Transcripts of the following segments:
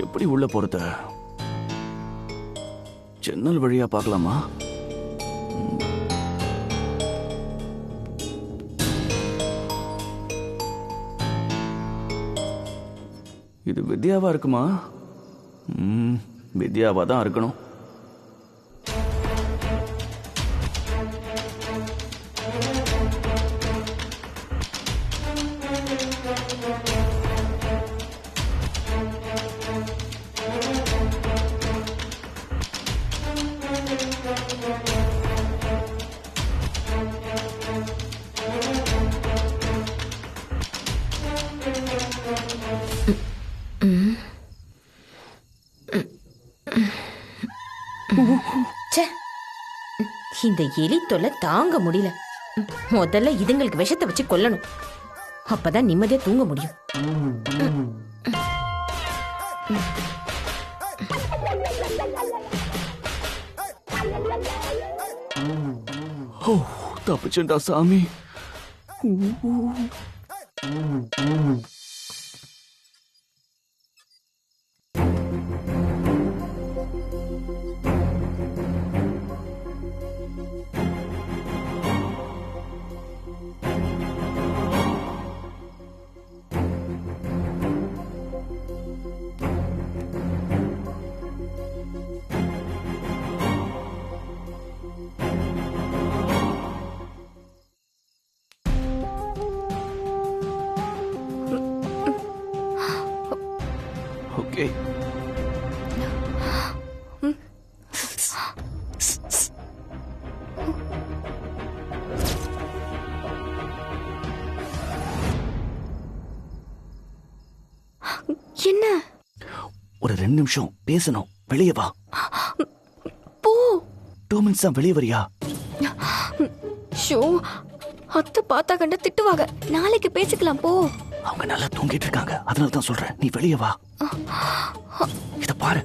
எப்படி உள்ள போறது? ஜன்னல் வழியா பார்க்கலாமா? இது வித்யாவா இருக்குமா? வித்யாவா தான் இருக்கணும். இந்த எலி தொல்லை தாங்க முடியல. முதல்ல இதுங்களுக்கு விஷத்தை வச்சு கொல்லணும். அப்பதான் நிம்மதியா தூங்க முடியும். தப்பிச்சேன்டா சாமி. ஓகே. என்ன? ஒரு 2 நிமிஷம் பேசணும். வெளியே வா. போ. 2 minutes தான். வெளியே வரியா? ஷோ, அத்தை பார்த்தா கண்ட திட்டுவாங்க. நாளைக்கு பேசிக்கலாம். போ. அவங்க நல்லா தூங்கிட்டு இருக்காங்க. அதனால தான் சொல்றேன், நீ வெளியே வா. இத பாரு.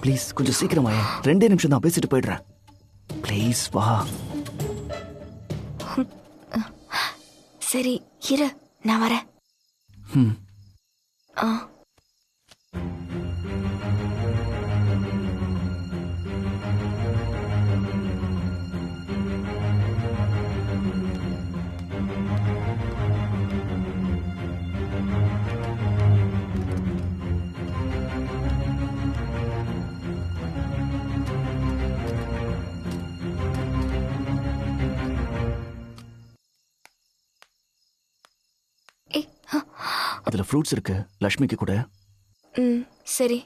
ப்ளீஸ் கொஞ்சம் சீக்கிரமா. 2 நிமிஷம் தான், பேசிட்டு போயிடுறேன். ப்ளீஸ் வா. சரி இரு, நான் வரேன். அதுல ஃப்ரூட்ஸ் இருக்கு, லட்சுமிக்கு கூட. சரி.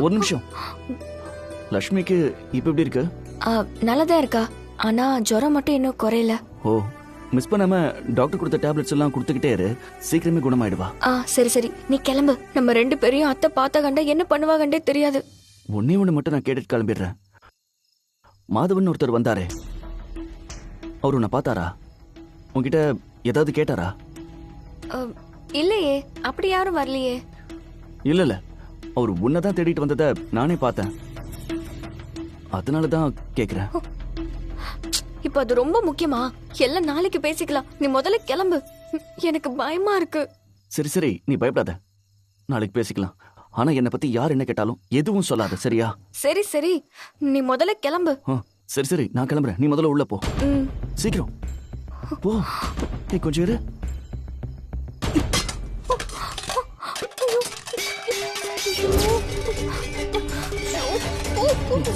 ஒரு நிமிஷம். லட்சுமிக்கு இப்ப எப்படி இருக்கு? நல்லதா இருக்கா. ஆனா ஜுரம் மட்டும் இன்னும் குறையல. ஓ, மிஸ் பண்ணாம டாக்டர் கொடுத்த டேப்லெட்ஸ் எல்லாம் கொடுத்துக்கிட்டே இரு. சீக்கிரமே குணமாயிடுவா. சரி சரி, நீ கிளம்பு. நம்ம 2 பேரையும் அத்தை பார்த்தா கண்ட என்ன பண்ணுவாங்கன்னே தெரியாது. ஒன்னே ஒண்ணு மட்டும் நான் கேட்டுட்டு கிளம்பிடுறேன். மாதவன் ஒருத்தர் வந்தாரே, அவரு உன்னை பார்த்தாரா? உன்கிட்ட ஏதாவது கேட்டாரா? இல்லையே, அப்படி யாரும் வரலையே. இல்ல, அவர் உன்னதான் தேடிட்டு வந்ததை நானே பார்த்தேன். அதனாலதான் கேக்குறேன். இப்ப அது ரொம்ப முக்கியமா? எல்லாம் நாளைக்கு பேசிக்கலாம். நீ முதல்ல கிளம்பு. எனக்கு பயமா இருக்கு. சரி சரி, நீ பயப்படாத. நாளைக்கு பேசிக்கலாம். ஆனா என்னை பத்தி யார் என்ன கேட்டாலும் எதுவும் சொல்லாத, சரியா? சரி சரி, நீ முதல்ல கிளம்பு. சரி சரி, நான் கிளம்புறேன். நீ முதல்ல உள்ள போ. சீக்கிரம் போ. நீ கொஞ்சம் இரு.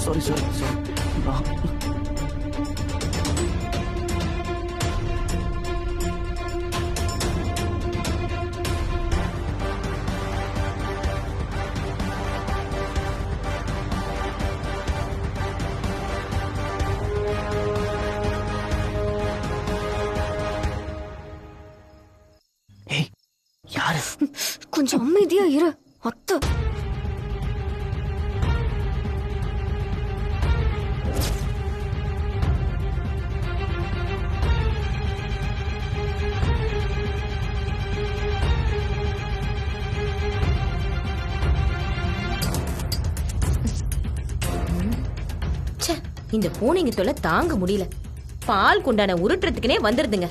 Sorry sorry sorry. யாரு? கொஞ்சம் அமைதியா இரு அத்தை. இந்த பூனைங்க தொல்லை தாங்க முடியல. பால் குண்டான உருட்டுறதுக்குனே வந்துருதுங்க.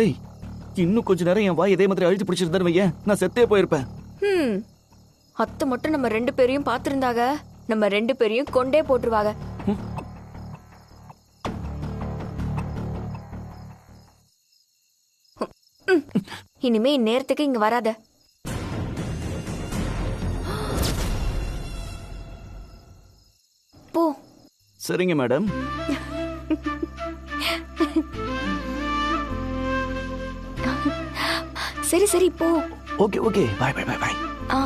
ஏய், இன்னும் கொஞ்ச நேரம் என் வாய் இதே மாதிரி அழுத்தி பிடிச்சிருந்தாரு வையேன், நான் செத்தே போயிருப்பேன். அத்தை மட்டும் நம்ம 2 பேரையும் பார்த்திருந்தாக நம்ம 2 பேரையும் கொண்டே போட்டுருவாங்க. இனிமே இந்நேரத்துக்கு இங்க வராத. போ. சரிங்க மேடம். சரி சரி போ. Okay okay, bye bye bye bye. ஆ.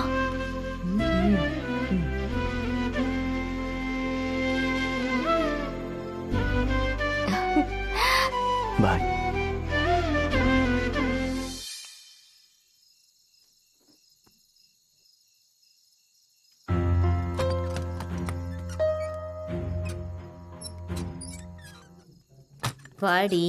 பை. வாடி.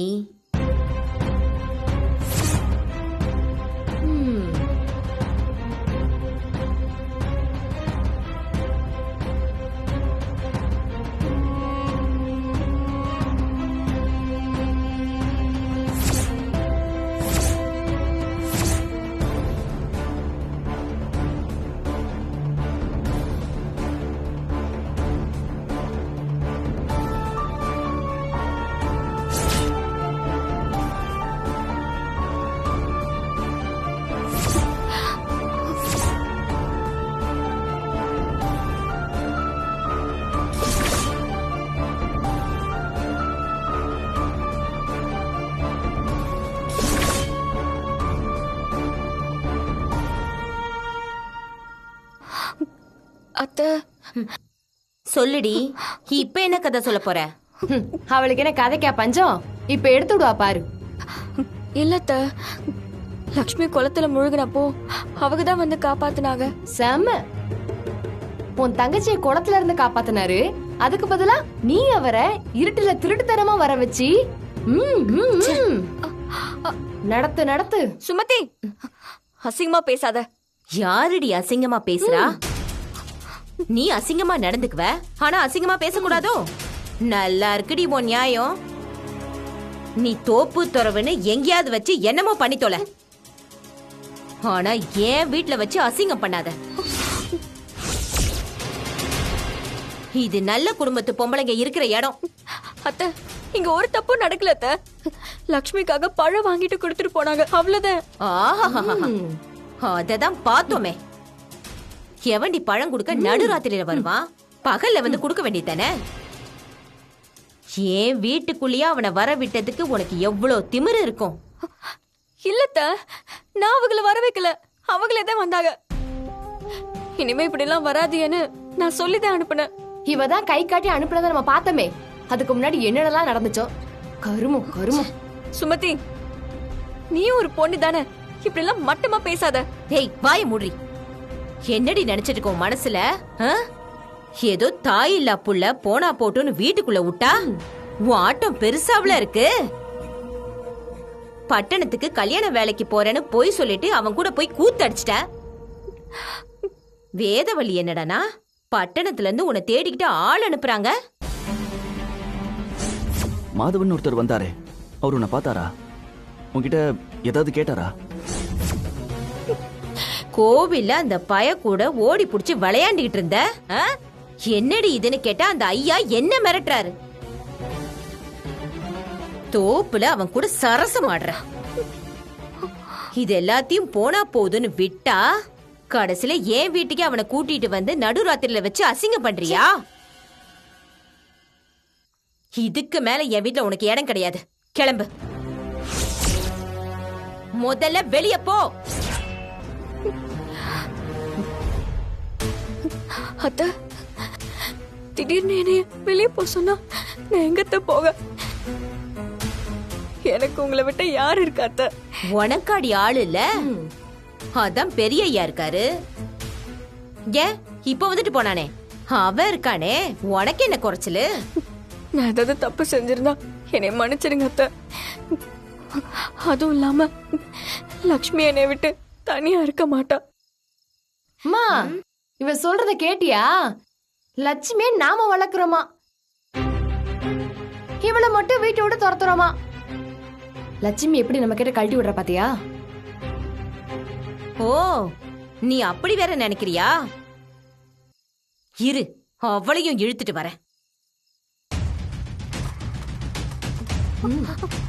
அத்தை சொல்லுடி, இப்ப என்ன கதை சொல்ல போற? அவளுக்கு என்ன கதைக்கா பஞ்சம்? இப்ப எடுத்து விடுவா பாரு. இல்லத்த, லக்ஷ்மி குளத்துல முழுகினப்போ அவங்கதான் வந்து காப்பாத்துனாங்க. செம்ம. உன் தங்கச்சியை குளத்துல இருந்து காப்பாத்தினாரு, அதுக்கு பதிலா நீ அவரை இருட்டுல திருட்டுத்தனமா வர வச்சு நடத்து நடத்து. சுமதி, அசிங்கமா பேசாத. யாருடி அசிங்கமா பேசுறா? நீ அசிங்கமா நடந்துக்குவ, ஆனா அசிங்கமா பேசக்கூடாதோ? நல்லா இருக்குடி உன் நியாயம். நீ தோப்பு துறவுன்னு எங்கேயாவது வச்சு என்னமோ பண்ணி தொலை, ஆனா ஏன் வீட்டுல வச்சு அசிங்கம் பண்ணாத. இது நல்ல குடும்பத்து பொம்பளைங்க இருக்கிற இடம். அத்தை, இங்க ஒரு தப்பும் நடக்கல அத்தை. லக்ஷ்மிக்காக பழம் வாங்கிட்டு கொடுத்துட்டு போனாங்க, அவ்வளவுதான். அததான் பார்த்தோமே. எவண்டி பழம் கொடுக்க நடுராத்திரியில வருவான்? பகல்ல வந்து கொடுக்க வேண்டியதானே? ஏன் வீட்டுக்குள்ளேயே அவனை வர விட்டதுக்கு உனக்கு எவ்வளவு திமிரு இருக்கும்? இல்லத்த, நான் அவங்கள வர வைக்கல, அவங்களே தான் வந்தாங்க. இனிமே இப்படி எல்லாம் வராதியன்னு நான் சொல்லிதான் அனுப்புனேன். இவதான் கை காட்டி அனுப்புனதை நம்ம பார்த்தோமே. அதுக்கு முன்னாடி என்னென்னலாம் நடந்துச்சோ. கருமம் கருமம். சுமதி, நீயும் ஒரு பொண்ணு தானே, இப்படி எல்லாம் மட்டமா பேசாத. ஏய், வாய மூடி. என்னடி நினைச்சிட்டு இருக்கோம் மனசுல? ஏதோ தாய் இல்லா புள்ள போனா போட்டுன்னு வீட்டுக்குள்ள விட்டா உன் ஆட்டம் பெருசாவுல இருக்கு. பட்டணத்துக்கு கல்யாண வேலைக்கு போறேன்னு போய் சொல்லிட்டு அவன் கூட போய் கூத்தடிச்சிட்ட. வேதவழி என்னடானா பட்டணத்துல இருந்து உன்னை தேடிக்கிட்டு ஆள் அனுப்புறாங்க. மாதவன் ஒருத்தர் வந்தாரே, அவர் உன்னை பார்த்தாரா? உன்கிட்ட ஏதாவது கேட்டாரா? கோவில்ல அந்த பய கூட ஓடி புடிச்சு விளையாண்டுகிட்டு இருந்த. என்னடி இதுன்னு கேட்டா அந்த ஐயா என்ன மிரட்டுறாரு. தோப்புல அவன் கூட சரசம் ஆடுற. இது எல்லாத்தையும் போனா போதுன்னு விட்டா கடைசியில ஏன் வீட்டுக்கு அவனை கூட்டிட்டு வந்து நடுராத்திரில வச்சு அசிங்கம் பண்றியா? இதுக்கு மேல என் வீட்டுல உனக்கு இடம் கிடையாது. கிளம்பு, முதல்ல வெளிய போ. அத்த, திடீர்னு என்னைய வெளியே போ சொன்னா நான் எங்கத்த போக? எனக்கு உங்களை விட்ட யாரு இருக்கா அத்த? உனக்காடி ஆளு இல்ல, அதான் பெரிய ஐயா இருக்காரு. ஏன் இப்ப வந்துட்டு போனானே அவன் இருக்கானே, உனக்கு என்ன குறைச்சலு? நான் ஏதாவது தப்பு செஞ்சிருந்தா என்னை மன்னிச்சிருங்க அத்தை. அதுவும் இல்லாம லக்ஷ்மி என்னை விட்டு தனியா இருக்க மாட்டா. அம்மா இவ சொல்றத கேட்டியா? லட்சுமியை நாம வளர்க்கிறோமா, இவளை மட்டும் வீட்டை விட்டு துரத்துறோமா. லட்சுமி எப்படி நம்ம கிட்ட கழட்டி விடுற பாத்தியா? ஓ, நீ அப்படி வேற நினைக்கிறியா? இரு, அவளையும் இழுத்துட்டு வரேன்.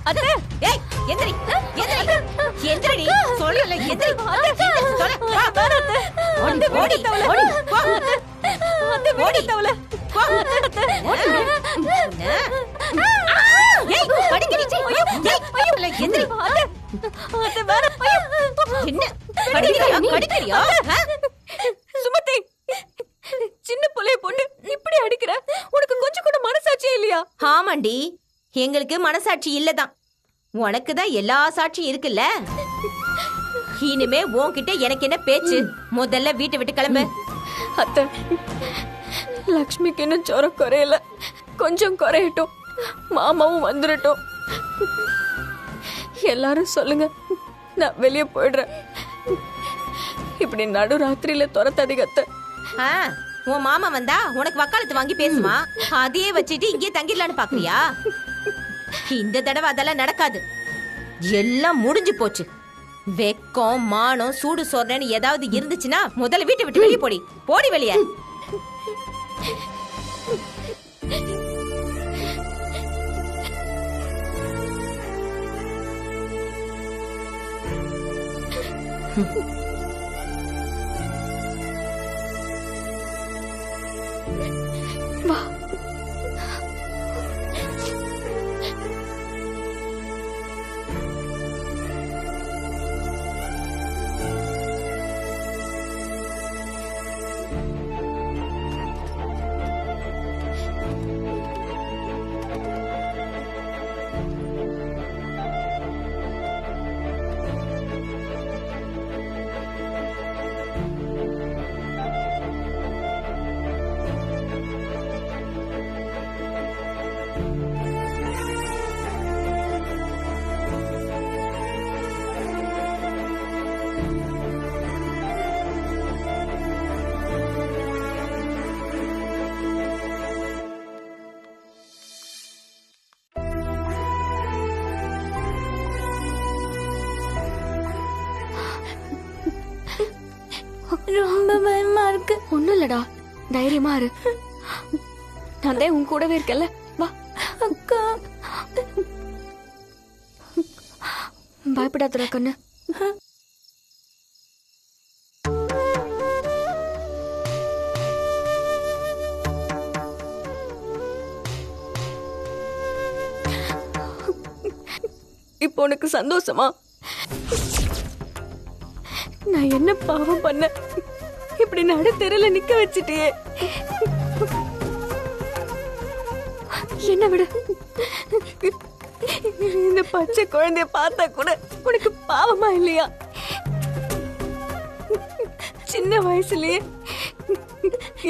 அத்தை, ஏய், எந்திரி, எந்திரி, எந்திரிடி, சொல்லல, எந்திரி. ஓடி, ஓடி, ஓடி, போ. ஓடி, போ. ஏய், படிக்கடி. ஏய், எந்திரி. என்ன படிக்கிறியா, படிக்கிறியா? சுமதி, சின்ன புள்ளைய பொண்ணு இப்படி அடிக்கிற, உனக்கு கொஞ்சம் கூட மனசாட்சியே இல்லையா? ஆமாண்டி, எங்களுக்கு மனசாட்சி இல்லதான். உனக்கு தான் எல்லா சாட்சியும் இருக்குல்ல. இனிமே உன்கிட்ட எனக்கு என்ன பேச்சு? முதல்ல வீட்டை விட்டு கிளம்பு. அத்தை, லக்ஷ்மிக்கு இன்னும் ஜுரம் குறையல, கொஞ்சம் குறையட்டும், மாமாவும் வந்துடட்டும். எல்லாரும் சொல்லுங்க, நான் வெளியே போயிடுறேன். இப்படி நடு ராத்திரியில துரத்தாதீங்க அத்தை. ஆ, உன் மாமா வந்தா உனக்கு வக்காலத்து வாங்கி பேசுமா, அதையே வச்சுட்டு இங்கே தங்கிடலான்னு பாக்குறியா? இந்த தடவை அதெல்லாம் நடக்காது. எல்லாம் முடிஞ்சு போச்சு. வெக்கம், மானம், சூடு சொர்ணன்னு ஏதாவது இருந்துச்சுன்னா முதல்ல வீட்டை விட்டு வெளியே போடி. போடி வெளியே. வா. ரொம்ப பயமா இருக்கு. ஒண்ணும் இல்லடா, தைரியமா இரு. நான் தான் உன் கூடவே இருக்கல. வா அக்கா. பயப்படாதடா கண்ணு. இப்போ உனக்கு சந்தோஷமா? நான் என்ன பாவம் பண்ண, இப்படி நடு தெருல நிக்க வச்சிட்டியே. என்ன விட, இந்த பச்சை குழந்தைய பார்த்தா கூட உனக்கு பாவமா இல்லையா? சின்ன வயசுலயே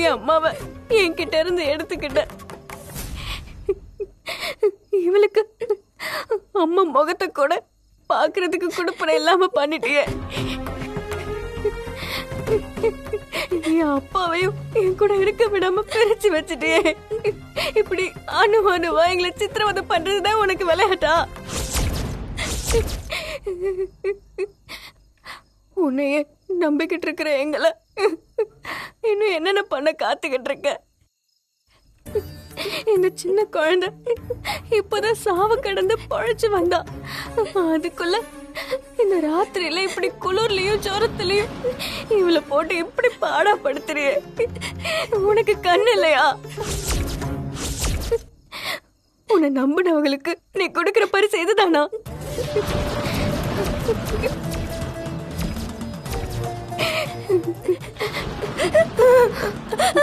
என் அம்மாவை என்கிட்ட இருந்து எடுத்துக்கிட்ட. இவளுக்கு அம்மா முகத்தை கூட பாக்குறதுக்கு கொடுப்பன இல்லாம பண்ணிட்டியே. என் அப்பாவையும் என் கூட இருக்க விடாம பிரிச்சு வச்சுட்டியே. இப்படி அனுமானுவா எங்களை சித்திரவதை பண்றதுதான் உனக்கு விளையாட்டா? உன்னையே நம்பிக்கிட்டு இருக்கிற எங்களை இன்னும் என்னென்ன பண்ண காத்துக்கிட்டு இருக்க? இந்த சின்ன குழந்தை இப்பதான் சாவு கடந்து பழைச்சு வந்தா. அதுக்குள்ள இந்த ராத்திரியில இப்படி குளிர்லயும் ஜோரத்திலயும் இவளை போட்டு இப்படி பாடாப்படுத்துறியே. உனக்கு கண்ணு இல்லையா? உன்னை நம்பினவங்களுக்கு நீ கொடுக்கிற பரிசு இதுதானா?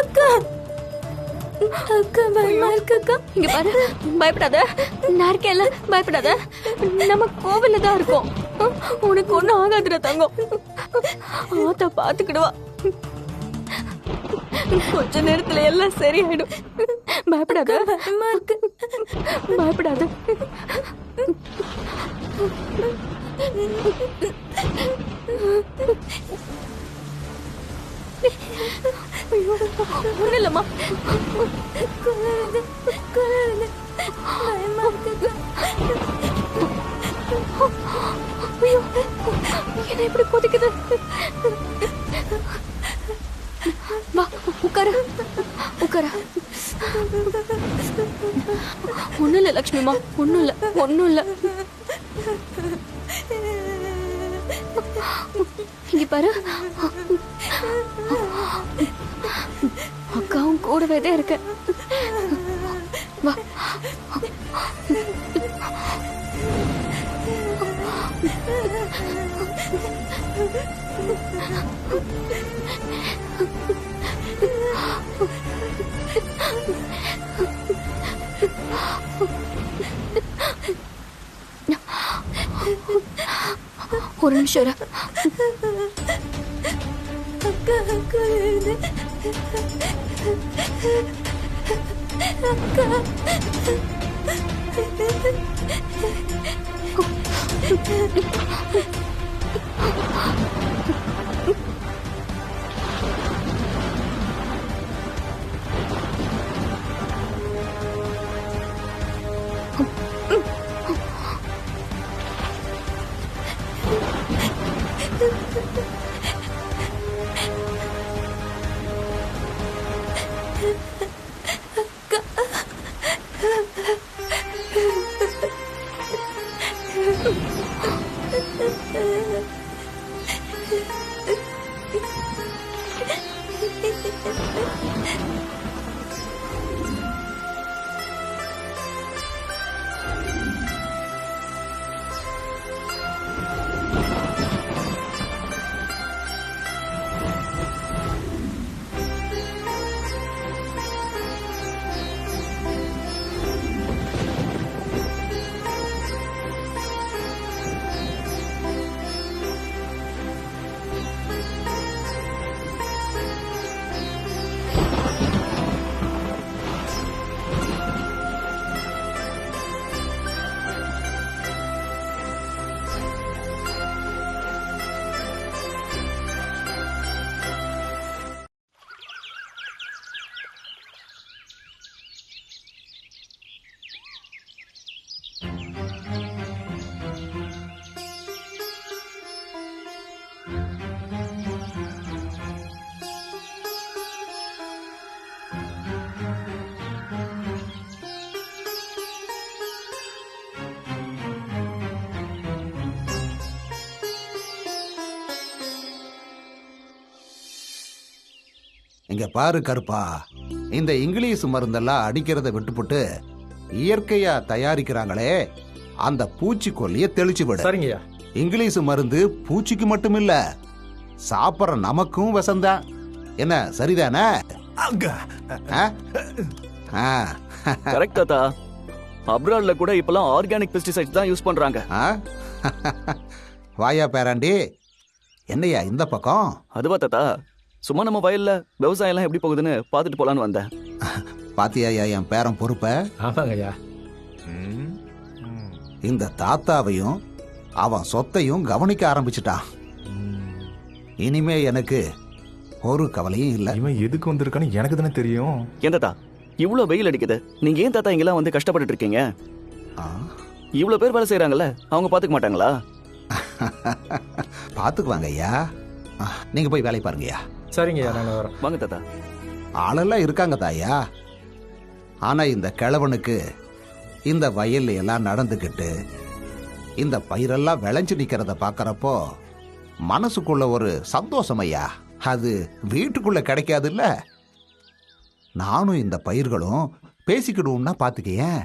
அக்கா, அக்கா பயமா இருக்கு அக்கா. இங்க பாரு, பயப்படாத, நான் இருக்கேன்ல, பயப்படாத. நம்ம கோவில்ல தான் இருக்கோம். உனக்கு ஒண்ணும் ஆகாதுடா தங்கம். ஆத்தா பாத்துக்கிடுவா. கொஞ்ச நேரத்துல எல்லாம் சரியாயிடும். பயப்படாத. பயமா இருக்கு. பயப்படாத. ஐயோ, ஒண்ணும் இல்லம்மா. பயமா இருக்கு. ஐயோ, என்ன இப்படி கொதிக்குது? வா, உட்காரு உட்காரு. ஒண்ணும் இல்ல லக்ஷ்மிமா, ஒண்ணும் இல்ல, ஒண்ணும் இல்ல. இங்க பாரு, அக்காவும் கூடவே தான் இருக்க. வா. ஒரு நிமிஷம் இரு. அக்கா அக்கா இங்க பாரு கருப்பா, இந்த இங்கிலீஷ் மருந்தெல்லாம் அடிக்கிறத விட்டுப்புட்டு இயற்கையா தயாரிக்கிறாங்களே அந்த பூச்சிக்கொல்லிய தெளிச்சு விடு. சரிங்கய்யா. இங்கிலீஷ் மருந்து பூச்சிக்கு மட்டும் இல்ல, சாப்பிட்ற நமக்கும் விஷம்தான். என்ன சரிதானே? கரெக்ட் தாத்தா. அப்ராட்ல கூட இப்பெல்லாம் ஆர்கானிக் பெஸ்டிசைட்ஸ் தான் யூஸ் பண்றாங்க. வாயா பேராண்டி, என்னையா இந்த பக்கம்? அதுவா தாத்தா, சும்மா நம்ம வயல்ல விவசாயம் எல்லாம் எப்படி போகுதுன்னு பாத்துட்டு போலான்னு வந்தேன். பாத்தியாயா என் பேரன் பொறுப்ப? ஆமாங்கய்யா. இந்த தாத்தாவையும் அவன் சொத்தையும் கவனிக்க ஆரம்பிச்சுட்டான். இனிமே எனக்கு ஒரு கவலையும் இல்ல. இவன் எதுக்கு வந்திருக்கான்னு எனக்கு தானே தெரியும். ஏன் தாத்தா இவ்வளவு வெயில் அடிக்குது, நீங்க ஏன் தாத்தா இங்கெல்லாம் வந்து கஷ்டப்பட்டு இருக்கீங்க? இவ்வளவு பேர் வேலை செய்யறாங்கல்ல, அவங்க பாத்துக்க மாட்டாங்களா? பாத்துக்குவாங்க ஐயா, நீங்க போய் வேலை பாருங்கய்யா. சரிங்கய்யா, நாங்க வரோம். வாங்க தாத்தா. ஆளெல்லாம் இருக்காங்க தாயா, ஆனா இந்த கிழவனுக்கு இந்த வயல்ல எல்லாம் நடந்துக்கிட்டு இந்த பயிரெல்லாம் விளைஞ்சு நிக்கிறத பாக்குறப்போ மனசுக்குள்ள ஒரு சந்தோஷம் ஐயா. அது வீட்டுக்குள்ள கிடைக்காது இல்ல. நானும் இந்த பயிர்களும் பேசிக்கிடுவோம்னா பாத்துக்கேன்.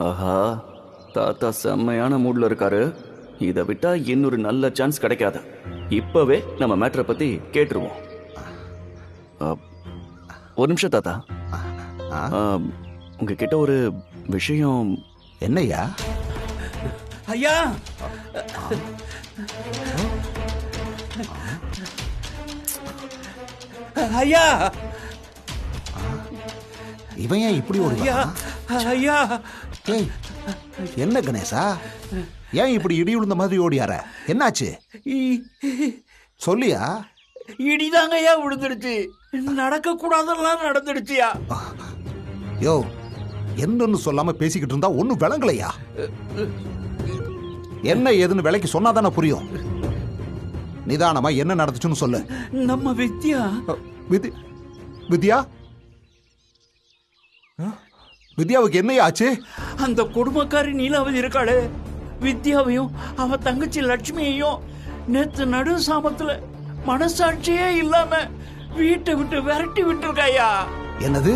ஆஹா, தாத்தா செம்மையான மூட்ல இருக்காரு. இதை விட்டா இன்னொரு நல்ல சான்ஸ் கிடைக்காது. இப்பவே நம்ம மேட்டரை பத்தி கேட்டுருவோம். ஒரு நிமிஷம் தாத்தா. உங்ககிட்ட ஒரு விஷயம். என்னய்யா? ஐயா, ஐயா, இவன் ஏன் இப்படி ஐயா, ஓடுவான்? ஐயா, ஏய், என்ன கணேசா, ஏன் இப்படி இடி விழுந்த மாதிரி ஓடியார? என்னாச்சு சொல்லியா? இடிதாங்க ஐயா விழுந்துடுச்சு. நடக்க கூடாதெல்லாம் நடந்துடுச்சியா. யோ, என்னன்னு சொல்லாம பேசிக்கிட்டு இருந்தா ஒண்ணும் விளங்கலையா? என்ன ஏதுன்னு விலைக்கு சொன்னாதானே புரியும். நிதானமா என்ன நடந்துச்சுன்னு சொல்லு. நம்ம வித்யா வித்யா வித்யாவுக்கு என்னையா ஆச்சு? அந்த குடும்பக்காரி நீலாவதி இருக்காளே, வித்யாவையும் அவ தங்கச்சி லட்சுமியையும் நேத்து நடு சாமத்துல மனசாட்சியே இல்லாம வீட்டை விட்டு விரட்டி விட்டுருக்காயா. என்னது?